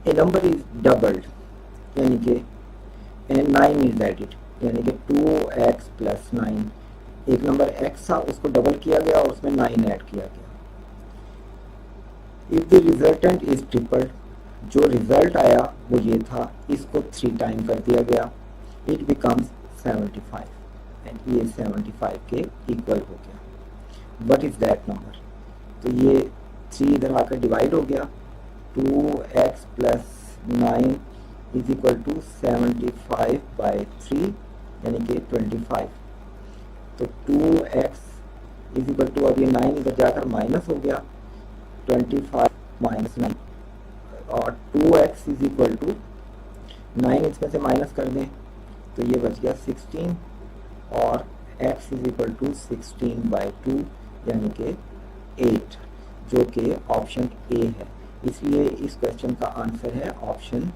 A number is doubled यानी कि and 9 is added यानी कि 2x प्लस 9, एक नंबर x था उसको डबल किया गया और उसमें 9 ऐड किया गया। If the resultant is tripled, जो रिजल्ट आया वो ये था, इसको 3 टाइम कर दिया गया, इट बिकम्स 75 एंड ये 75 के इक्वल हो गया। What is that number? तो ये 3 इधर आकर डिवाइड हो गया, 2x plus 9 is equal to 75 by 3 यानी कि 25। तो 2x इज इक्वल टू, अब ये 9 इधर जाकर माइनस हो गया, 25 माइनस 9 और 2x इज इक्वल टू 9 इसमें से माइनस कर दें तो ये बच गया 16 और x is equal to 16 by 2 यानी कि 8, जो कि ऑप्शन ए है। इसलिए इस क्वेश्चन का आंसर है ऑप्शन